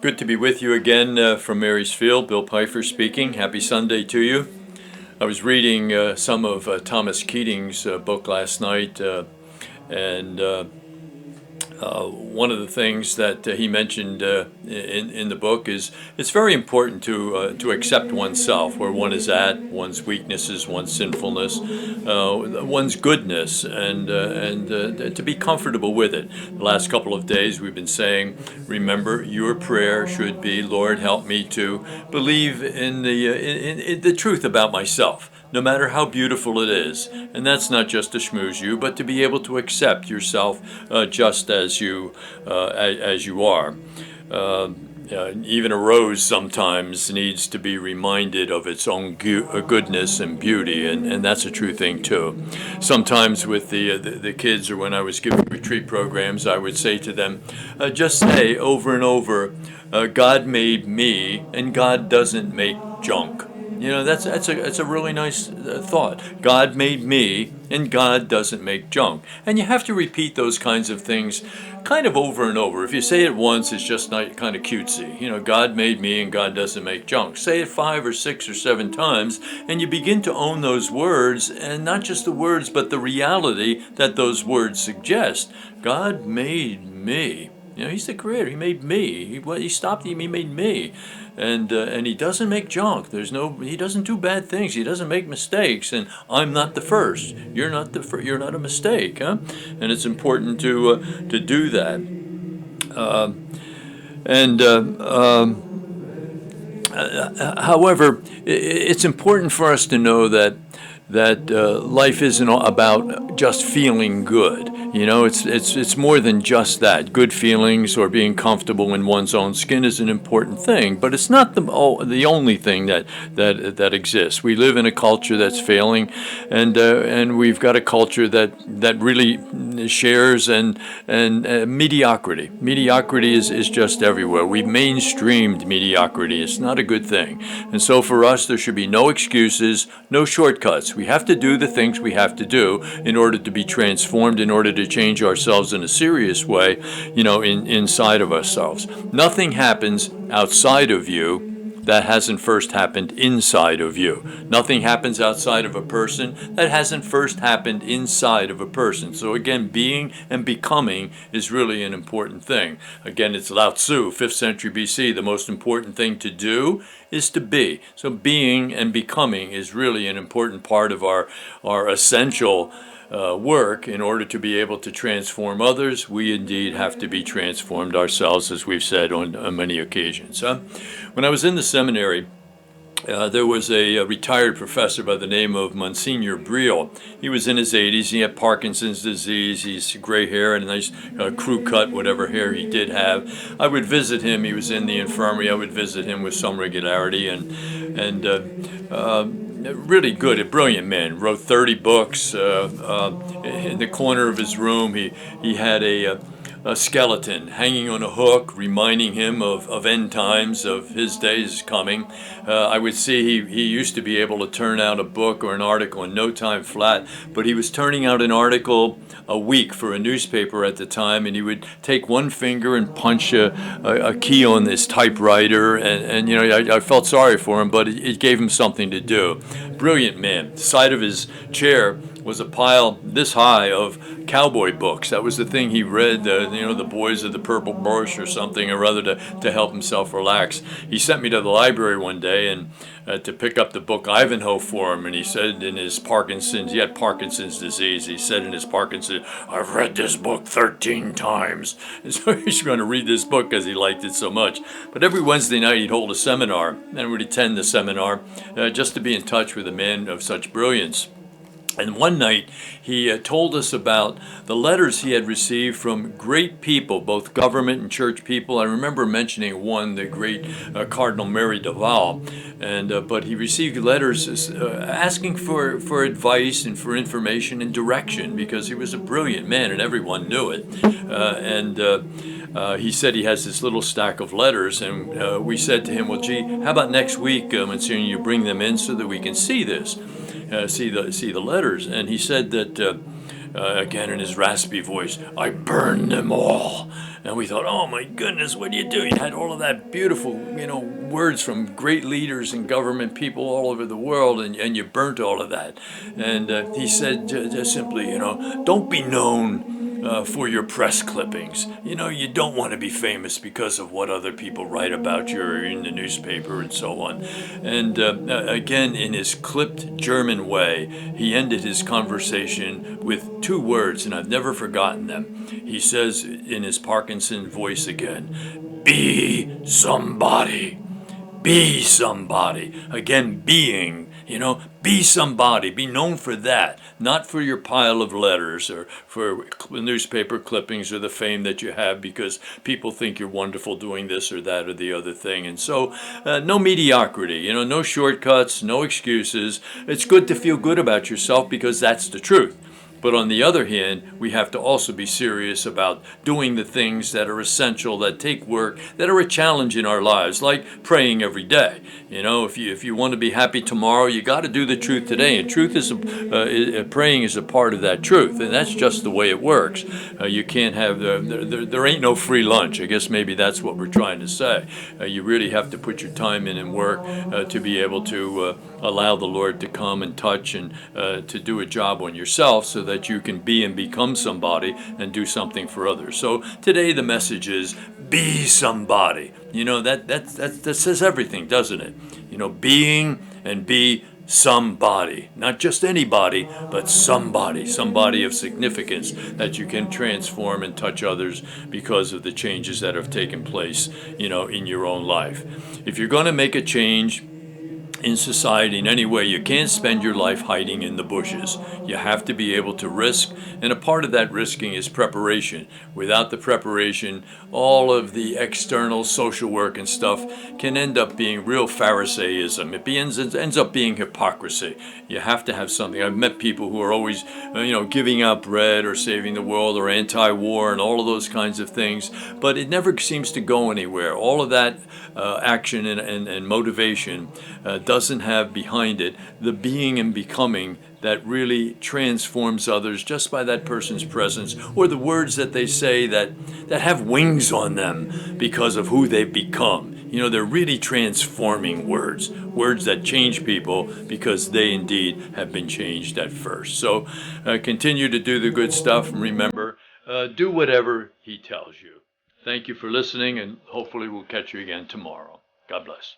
Good to be with you again from Marysfield. Bill Pfeiffer speaking. Happy Sunday to you. I was reading some of Thomas Keating's book last night, and one of the things that he mentioned in the book is it's very important to accept oneself, where one is at, one's weaknesses, one's sinfulness, one's goodness, and to be comfortable with it. The last couple of days we've been saying, remember, your prayer should be, Lord, help me to believe in the truth about myself, no matter how beautiful it is. And that's not just to schmooze you, but to be able to accept yourself just as you are. Even a rose sometimes needs to be reminded of its own goodness and beauty, and that's a true thing too. Sometimes with the kids, or when I was giving retreat programs, I would say to them, just say over and over, God made me, and God doesn't make junk. You know, that's a really nice thought. God made me, and God doesn't make junk. And you have to repeat those kinds of things kind of over and over. If you say it once, it's just not kind of cutesy. You know, God made me, and God doesn't make junk. Say it 5 or 6 or 7 times, and you begin to own those words, and not just the words, but the reality that those words suggest. God made me. You know, he's the creator. He made me. He stopped him. He made me, and he doesn't make junk. He doesn't do bad things. He doesn't make mistakes. And I'm not the first. You're not the first. You're not a mistake, huh? And it's important to do that. However, it's important for us to know that life isn't about just feeling good. You know, it's more than just that. Good feelings or being comfortable in one's own skin is an important thing, but it's not the only thing that exists. We live in a culture that's failing, and we've got a culture that really shares and mediocrity. Mediocrity is just everywhere. We've mainstreamed mediocrity. It's not a good thing, and so for us, there should be no excuses, no shortcuts. We have to do the things we have to do in order to be transformed, in order to change ourselves in a serious way, you know, inside of ourselves. Nothing happens outside of you that hasn't first happened inside of you. Nothing happens outside of a person that hasn't first happened inside of a person. So again, being and becoming is really an important thing. Again, it's Lao Tzu, 5th century BC. The most important thing to do is to be. So being and becoming is really an important part of our essential work. In order to be able to transform others, we indeed have to be transformed ourselves, as we've said on many occasions. When I was in the seminary, there was a retired professor by the name of Monsignor Briel. He was in his 80s. He had Parkinson's disease. He's gray hair and a nice crew cut, whatever hair he did have. I would visit him. He was in the infirmary. I would visit him with some regularity, and really good, a brilliant man. Wrote 30 books. In the corner of his room, he had a skeleton hanging on a hook, reminding him of end times, of his days coming. I would see he used to be able to turn out a book or an article in no time flat, but he was turning out an article a week for a newspaper at the time, and he would take one finger and punch a key on this typewriter, and you know, I felt sorry for him, but it gave him something to do. Brilliant man. The side of his chair was a pile this high of cowboy books. That was the thing he read, the Boys of the Purple Bush or something or other to help himself relax. He sent me to the library one day and to pick up the book Ivanhoe for him, and he said he had Parkinson's disease. He said in his Parkinson's, I've read this book 13 times. And so he's going to read this book because he liked it so much. But every Wednesday night he'd hold a seminar and would attend the seminar just to be in touch with a man of such brilliance. And one night, he told us about the letters he had received from great people, both government and church people. I remember mentioning one, the great Cardinal Merry de Val, but he received letters asking for advice and for information and direction, because he was a brilliant man and everyone knew it. He said he has this little stack of letters, and we said to him, well, gee, how about next week, Monsignor, you bring them in so that we can see this. See the letters. And he said that again in his raspy voice, I burned them all. And we thought, oh my goodness, what do you do? You had all of that beautiful, words from great leaders and government people all over the world, and you burnt all of that. And he said just simply, don't be known for your press clippings. You don't want to be famous because of what other people write about you or in the newspaper and so on. And again, in his clipped German way, he ended his conversation with two words, and I've never forgotten them. He says in his Parkinson voice again, be somebody. Be somebody. Again, being, be somebody. Be known for that, not for your pile of letters or for newspaper clippings or the fame that you have because people think you're wonderful doing this or that or the other thing. And so, no mediocrity, no shortcuts, no excuses. It's good to feel good about yourself because that's the truth. But on the other hand, we have to also be serious about doing the things that are essential, that take work, that are a challenge in our lives, like praying every day. If you want to be happy tomorrow, you got to do the truth today. And truth is praying is a part of that truth, and that's just the way it works. You can't have there ain't no free lunch. I guess maybe that's what we're trying to say. You really have to put your time in and work to be able to allow the Lord to come and touch and to do a job on yourself so that you can be and become somebody and do something for others. So today the message is be somebody. That says everything, doesn't it? Being and be somebody, not just anybody, but somebody of significance that you can transform and touch others because of the changes that have taken place, in your own life. If you're going to make a change in society in any way, you can't spend your life hiding in the bushes. You have to be able to risk, and a part of that risking is preparation. Without the preparation, all of the external social work and stuff can end up being real Pharisaism. It ends up being hypocrisy. You have to have something. I've met people who are always, giving out bread or saving the world or anti-war and all of those kinds of things, but it never seems to go anywhere. All of that action and motivation doesn't have behind it the being and becoming that really transforms others just by that person's presence or the words that they say that have wings on them because of who they've become. They're really transforming words that change people because they indeed have been changed at first. So continue to do the good stuff, and remember, do whatever he tells you. Thank you for listening, and hopefully we'll catch you again tomorrow. God bless.